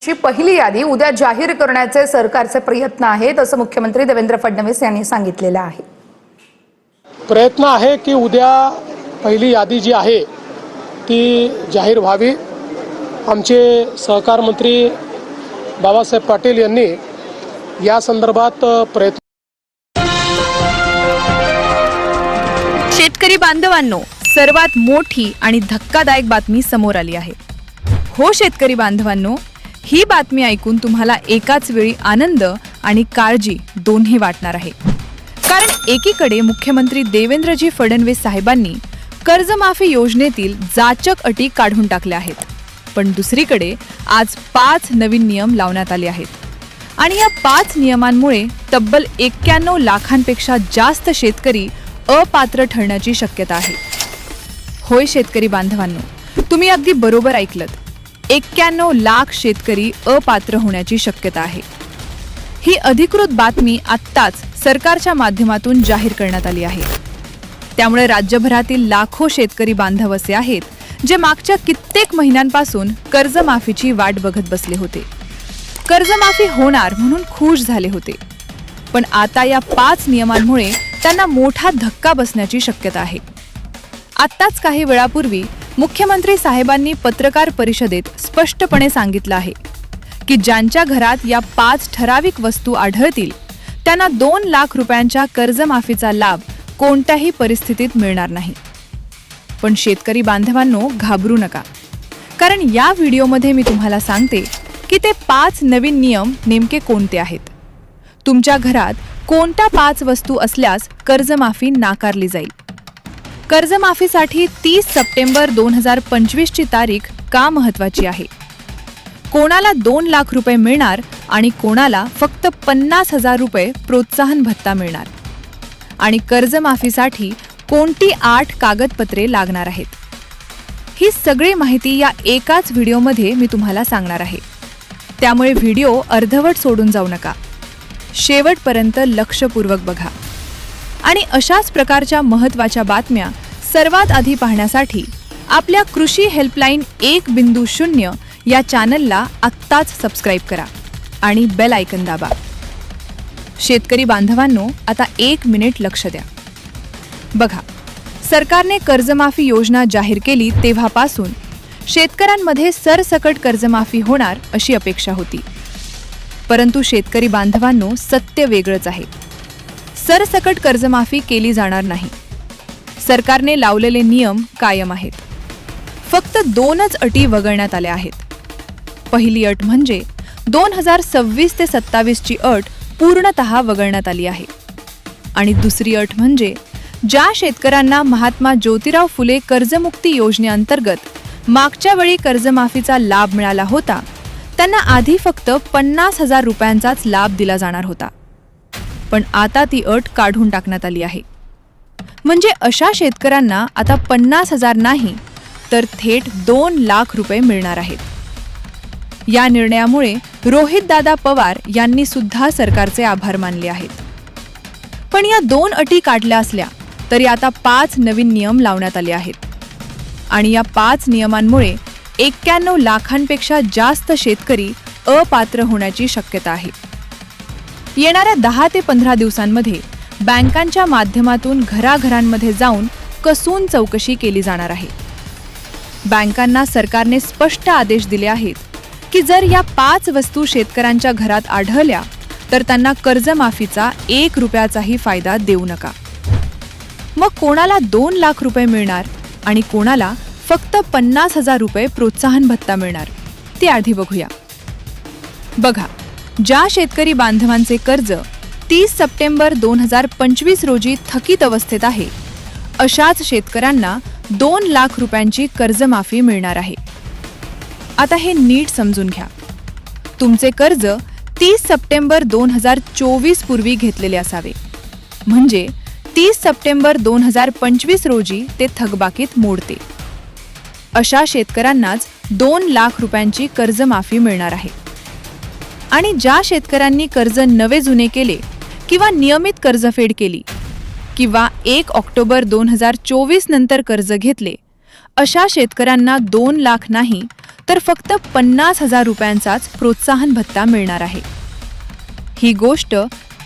ची पहिली यादी उद्या जाहीर करण्याचे सरकारचे प्रयत्न आहेत असं मुख्यमंत्री देवेंद्र फडणवीस यांनी सांगितलेलं आहे। प्रयत्न आहे की उद्या पहिली यादी जी आहे ती जाहीर व्हावी। आमचे सहकार मंत्री बाबासाहेब पाटील यांनी या संदर्भात प्रयत्न। शेतकरी बांधवांनो, सर्वात मोठी आणि धक्कादायक बातमी समोर आली आहे। हो शेतकरी बांधवांनो, ही बातमी ऐकून तुम्हाला एकाच वेळी आनंद आणि काळजी दोन्ही वाटणार आहे। कारण एकीकडे मुख्यमंत्री देवेंद्रजी फडणवीस साहेबांनी कर्जमाफी योजनेतील जाचक अटी काढून टाकल्या आहेत, पण दुसरीकडे आज 5 नवीन नियम लावण्यात आले आहेत आणि या 5 नियमांमुळे तब्बल 91 लाखांपेक्षा जास्त शेतकरी अपात्र ठरण्याची शक्यता आहे। होय शेतकरी बांधवांनो, तुम्ही अगदी बरोबर ऐकलत, 91 लाख शेतकरी अपात्र होण्याची शक्यता आहे। ही अधिकृत बातमी आत्ताच सरकारच्या माध्यमातून जाहीर करण्यात आली आहे। त्यामुळे राज्यभरातील लाखो शेतकरी बांधव असे आहेत जे मागच्या कित्येक महिन्यांपासून कर्जमाफीची वाट बघत बसले होते। कर्जमाफी होणार म्हणून खुश झाले होते, पण आता या 5 नियमांमुळे त्यांना मोठा धक्का बसण्याची शक्यता आहे। आत्ताच काही वेळापूर्वी मुख्यमंत्री साहेबांनी पत्रकार परिषदेत स्पष्टपणे सांगितलं आहे की ज्यांच्या घरात या 5 ठराविक वस्तू आढळतील त्यांना 2 लाख रुपयांच्या कर्जमाफीचा लाभ कोणत्याही परिस्थितीत मिळणार नाही। पण शेतकरी बांधवांनो, घाबरू नका, कारण या व्हिडिओमध्ये मी तुम्हाला सांगते की ते 5 नवीन नियम नेमके कोणते आहेत। तुमच्या घरात कोणत्या 5 वस्तू असल्यास कर्जमाफी नाकारली जाईल। कर्जमाफीसाठी 30 सप्टेंबर 2025 ची तारीख का महत्त्वाची आहे? कोणाला 2 लाख रुपये मिळणार आणि कोणाला फक्त 50,000 रुपये प्रोत्साहन भत्ता मिळणार? आणि कर्जमाफीसाठी कोणती 8 कागदपत्रे लागणार आहेत? ही सगळी माहिती या एकाच व्हिडिओमध्ये मी तुम्हाला सांगणार आहे। त्यामुळे व्हिडिओ अर्धवट सोडून जाऊ नका, शेवटपर्यंत लक्षपूर्वक बघा। आणि अशाच प्रकारच्या महत्त्वाच्या बातम्या सर्वात आधी पाहण्यासाठी आपल्या कृषी हेल्पलाईन 1.0 या चॅनलला आत्ताच सबस्क्राईब करा आणि बेल आयकन दाबा। शेतकरी बांधवांनो, आता 1 मिनिट लक्ष द्या। बघा, सरकारने कर्जमाफी योजना जाहीर केली तेव्हापासून शेतकऱ्यांमध्ये सरसकट कर्जमाफी होणार अशी अपेक्षा होती, परंतु शेतकरी बांधवांनो, सत्य वेगळंच आहे। सरसकट कर्जमाफी केली जाणार नाही। सरकारने लावलेले नियम कायम आहेत, फक्त 2च अटी वगळण्यात आल्या आहेत। पहिली अट म्हणजे 2026 ते 27 ची अट पूर्णतः वगळण्यात आली आहे आणि दुसरी अट म्हणजे ज्या शेतकऱ्यांना महात्मा ज्योतिराव फुले कर्जमुक्ती योजनेअंतर्गत मागच्या वेळी कर्जमाफीचा लाभ मिळाला होता त्यांना आधी फक्त 50,000 रुपयांचाच लाभ दिला जाणार होता, पण आता ती अट काढून टाकण्यात आली आहे। म्हणजे अशा शेतकऱ्यांना आता 50,000 नाही तर थेट 2 लाख रुपये मिळणार आहेत। या निर्णयामुळे रोहितदादा पवार यांनी सुद्धा सरकारचे आभार मानले आहेत। पण या 2 अटी काढल्या असल्या तरी आता 5 नवीन नियम लावण्यात आले आहेत आणि या 5 नियमांमुळे 91 लाखांपेक्षा जास्त शेतकरी अपात्र होण्याची शक्यता आहे। येणाऱ्या 10 ते 15 दिवसांमध्ये बँकांच्या माध्यमातून घराघरांमध्ये जाऊन कसून चौकशी केली जाणार आहे। बँकांना सरकारने स्पष्ट आदेश दिले आहेत की जर या 5 वस्तू शेतकऱ्यांच्या घरात आढळल्या तर त्यांना कर्जमाफीचा 1 रुपयाचाही फायदा देऊ नका। मग कोणाला 2 लाख रुपये मिळणार आणि कोणाला फक्त 50,000 रुपये प्रोत्साहन भत्ता मिळणार ते आधी बघूया। बघा, ज्या शेतकरी बांधवांचे कर्ज 30 सप्टेंबर 2025 रोजी थकीत अवस्थेत आहे, अशाच शेतकऱ्यांना 2 लाख रुपयांची कर्जमाफी मिळणार आहे। आता हे नीट समजून घ्या। तुमचे कर्ज 30 सप्टेंबर 2024 पूर्वी घेतलेले असावे, म्हणजे 30 सप्टेंबर 2025 रोजी ते थकबाकीत मोडते। अशा शेतकऱ्यांनाच 2 लाख रुपयांची कर्जमाफी मिळणार आहे। आणि ज्या शेतकऱ्यांनी कर्ज नवे जुने केले किंवा नियमित कर्जफेड केली किंवा 1 ऑक्टोबर 2024 नंतर कर्ज घेतले, अशा शेतकऱ्यांना 2 लाख नाही तर फक्त 50,000 रुपयांचाच प्रोत्साहन भत्ता मिळणार आहे. ही गोष्ट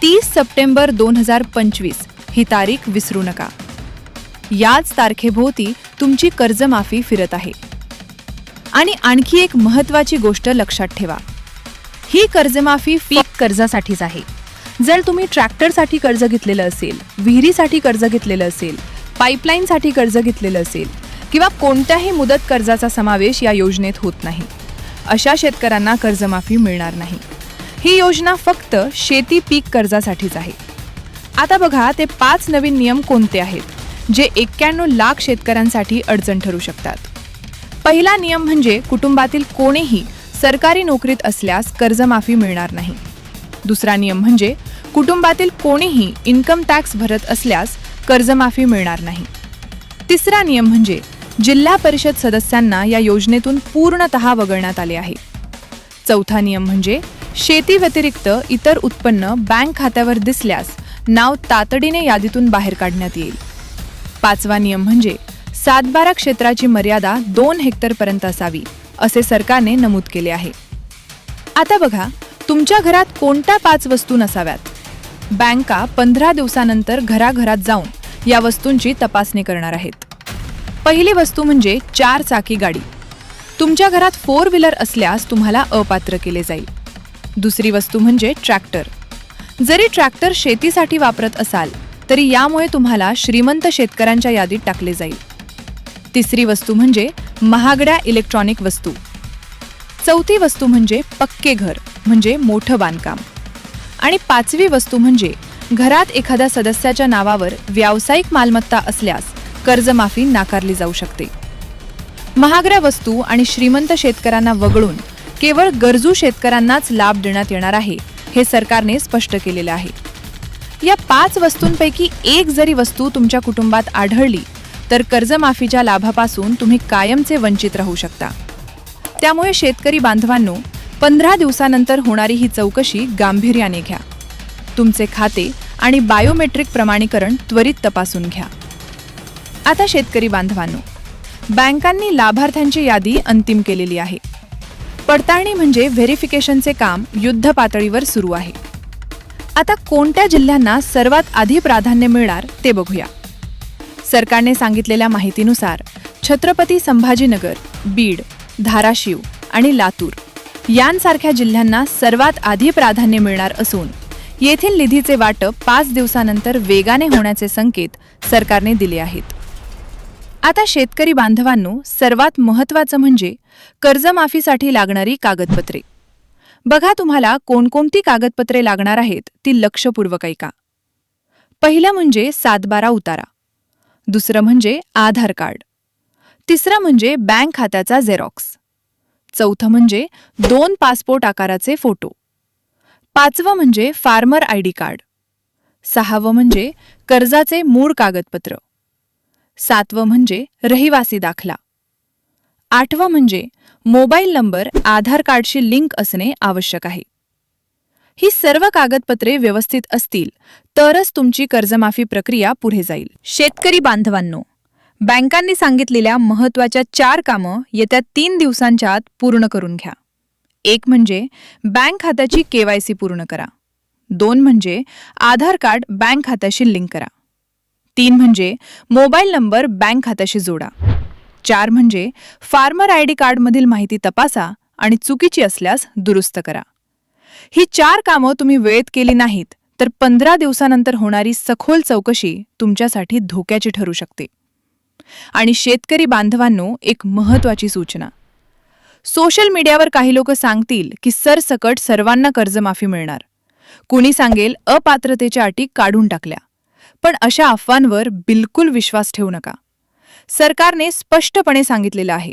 30 सप्टेंबर 2025 ही तारीख विसरू नका. याच तारखेभोवती तुमची कर्जमाफी फिरत आहे. आणि आणखी एक महत्त्वाची गोष्ट लक्षात ठेवा, ही कर्जमाफी पीक कर्जासाठीच आहे. जर तुम्ही ट्रॅक्टरसाठी कर्ज घेतलेलं असेल, विहिरीसाठी कर्ज घेतलेलं असेल, पाईपलाईनसाठी कर्ज घेतलेलं असेल किंवा कोणत्याही मुदत कर्जाचा समावेश या योजनेत होत नाही, अशा शेतकऱ्यांना कर्जमाफी मिळणार नाही. ही योजना फक्त शेती पीक कर्जासाठीच आहे. आता बघा ते 5 नवीन नियम कोणते आहेत जे 91 लाख शेतकऱ्यांसाठी अडचण ठरू शकतात. पहिला नियम म्हणजे कुटुंबातील कोणीही सरकारी नोकरीत असल्यास कर्जमाफी मिळणार नाही. दुसरा नियम म्हणजे कुटुंबातील कोणीही इन्कम टॅक्स भरत असल्यास कर्जमाफी मिळणार नाही. तिसरा नियम म्हणजे जिल्हा परिषद सदस्यांना या योजनेतून पूर्णतः वगळण्यात आले आहे. चौथा नियम म्हणजे शेती व्यतिरिक्त इतर उत्पन्न बँक खात्यावर दिसल्यास नाव तातडीने यादीतून बाहेर काढण्यात येईल. पाचवा नियम म्हणजे 7-12 क्षेत्राची मर्यादा 2 हेक्टरपर्यंत असावी असे सरकारने नमूद केले आहे. आता बघा तुमच्या घरात कोणत्या 5 वस्तू नसाव्यात. बँका 15 दिवसानंतर घराघरात जाऊन या वस्तूंची तपासणी करणार आहेत. पहिली वस्तू म्हणजे 4 चाकी गाडी. तुमच्या घरात 4 व्हीलर असल्यास तुम्हाला अपात्र केले जाईल. दुसरी वस्तू म्हणजे ट्रॅक्टर. जरी ट्रॅक्टर शेतीसाठी वापरत असाल तरी यामुळे तुम्हाला श्रीमंत शेतकऱ्यांच्या यादीत टाकले जाईल. तिसरी वस्तू म्हणजे महागड्या इलेक्ट्रॉनिक वस्तू. चौथी वस्तू म्हणजे पक्के घर म्हणजे मोठं बांधकाम. आणि पाचवी वस्तू म्हणजे घरात एखाद्या सदस्याच्या नावावर व्यावसायिक मालमत्ता असल्यास कर्जमाफी नाकारली जाऊ शकते. महागड्या वस्तू आणि श्रीमंत शेतकऱ्यांना वगळून केवळ गरजू शेतकऱ्यांनाच लाभ देण्यात येणार आहे हे सरकारने स्पष्ट केलेले आहे. या 5 वस्तूंपैकी एक जरी वस्तू तुमच्या कुटुंबात आढळली तर कर्जमाफीच्या लाभापासून तुम्ही कायमचे वंचित राहू शकता. त्यामुळे शेतकरी बांधवांनो, 15 दिवसानंतर होणारी ही चौकशी गांभीर्याने घ्या. तुमचे खाते आणि बायोमेट्रिक प्रमाणीकरण त्वरित तपासून घ्या. आता शेतकरी बांधवांनो, बँकांनी लाभार्थ्यांची यादी अंतिम केलेली आहे. पडताळणी म्हणजे व्हेरिफिकेशनचे काम युद्ध पातळीवर सुरू आहे. आता कोणत्या जिल्ह्यांना सर्वात आधी प्राधान्य मिळणार ते बघूया. सरकारने सांगितलेल्या माहितीनुसार छत्रपती संभाजीनगर, बीड, धाराशिव आणि लातूर यांसारख्या जिल्ह्यांना सर्वात आधी प्राधान्य मिळणार असून येथील निधीचे वाटप 5 दिवसानंतर वेगाने होण्याचे संकेत सरकारने दिले आहेत. आता शेतकरी बांधवांनो, सर्वात महत्त्वाचं म्हणजे कर्जमाफीसाठी लागणारी कागदपत्रे. बघा तुम्हाला कोणकोणती कागदपत्रे लागणार आहेत ती लक्षपूर्वक ऐका. पहिलं म्हणजे 7-12 उतारा. दुसरं म्हणजे आधार कार्ड. तिसरं म्हणजे बँक खात्याचा झेरॉक्स. चौथं म्हणजे 2 पासपोर्ट आकाराचे फोटो. 5वं म्हणजे फार्मर आयडी कार्ड. 6वं म्हणजे कर्जाचे मूळ कागदपत्र. 7वं म्हणजे रहिवासी दाखला. 8वं म्हणजे मोबाईल नंबर आधार कार्डशी लिंक असणे आवश्यक आहे. ही सर्व कागदपत्रे व्यवस्थित असतील तरच तुमची कर्जमाफी प्रक्रिया पुढे जाईल. शेतकरी बांधवांनो, बँकांनी सांगितलेल्या महत्त्वाच्या 4 कामं येत्या 3 दिवसांच्या आत पूर्ण करून घ्या. 1 म्हणजे बँक खात्याची KYC पूर्ण करा. 2 म्हणजे आधार कार्ड बँक खात्याशी लिंक करा. 3 म्हणजे मोबाईल नंबर बँक खात्याशी जोडा. 4 म्हणजे फार्मर आयडी कार्डमधील माहिती तपासा आणि चुकीची असल्यास दुरुस्त करा. ही 4 कामं तुम्ही वेळेत केली नाहीत तर 15 दिवसानंतर होणारी सखोल चौकशी तुमच्यासाठी धोक्याची ठरू शकते. आणि शेतकरी बांधवांनो, एक महत्त्वाची सूचना. सोशल मीडियावर काही लोक सांगतील की सरसकट सर्वांना कर्जमाफी मिळणार. कुणी सांगेल अपात्रतेच्या अटी काढून टाकल्या. पण अशा अफवांवर बिलकुल विश्वास ठेवू नका. सरकारने स्पष्टपणे सांगितलेलं आहे,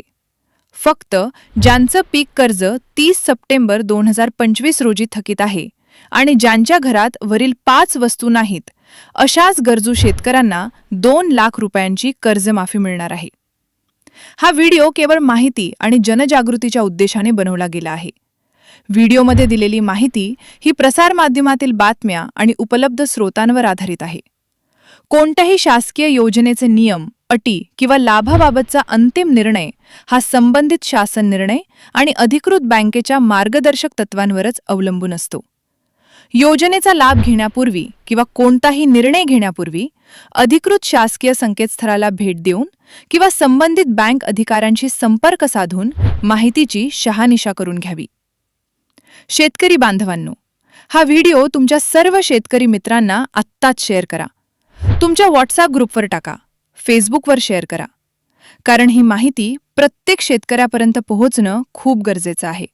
फक्त ज्यांचं पीक कर्ज 30 सप्टेंबर 2025 रोजी थकीत आहे आणि ज्यांच्या घरात वरील 5 वस्तू नाहीत अशाच गरजू शेतकऱ्यांना 2 लाख रुपयांची कर्जमाफी मिळणार आहे. हा व्हिडिओ केवळ माहिती आणि जनजागृतीच्या उद्देशाने बनवला गेला आहे. व्हिडिओमध्ये दिलेली माहिती ही प्रसारमाध्यमातील बातम्या आणि उपलब्ध स्रोतांवर आधारित आहे. कोणत्याही शासकीय योजनेचे नियम, अटी किंवा लाभाबाबतचा अंतिम निर्णय हा संबंधित शासन निर्णय आणि अधिकृत बँकेच्या मार्गदर्शक तत्वांवरच अवलंबून असतो. योजनेचा लाभ घेण्यापूर्वी किंवा कोणताही निर्णय घेण्यापूर्वी अधिकृत शासकीय संकेतस्थळाला भेट देऊन किंवा संबंधित बँक अधिकाऱ्यांशी संपर्क साधून माहितीची शहानिशा करून घ्यावी. शेतकरी बांधवांनो, हा व्हिडिओ तुमच्या सर्व शेतकरी मित्रांना आत्ताच शेअर करा. तुमच्या व्हॉट्सॲप ग्रुपवर टाका, फेसबुकवर शेअर करा. कारण ही माहिती प्रत्येक शेतकऱ्यापर्यंत पोहोचणं खूप गरजेचं आहे.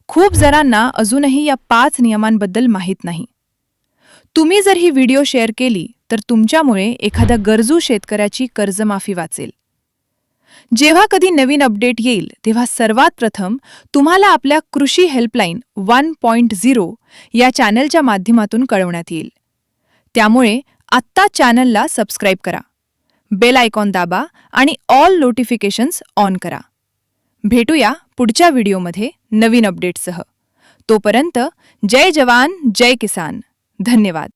खूप जणांना अजूनही या 5 नियमांबद्दल माहीत नाही. तुम्ही जर ही व्हिडिओ शेअर केली तर तुमच्यामुळे एखाद्या गरजू शेतकऱ्याची कर्जमाफी वाचेल. जेव्हा कधी नवीन अपडेट येईल तेव्हा सर्वात प्रथम तुम्हाला आपल्या कृषी हेल्पलाईन 1.0 या चॅनलच्या माध्यमातून कळवण्यात येईल. त्यामुळे आत्ता चॅनलला सबस्क्राईब करा, बेल आयकॉन दाबा आणि ऑल नोटिफिकेशन्स ऑन करा. भेटूया पुढच्या व्हिडिओमध्ये नवीन अपडेटसह. तोपर्यंत जय जवान जय किसान. धन्यवाद.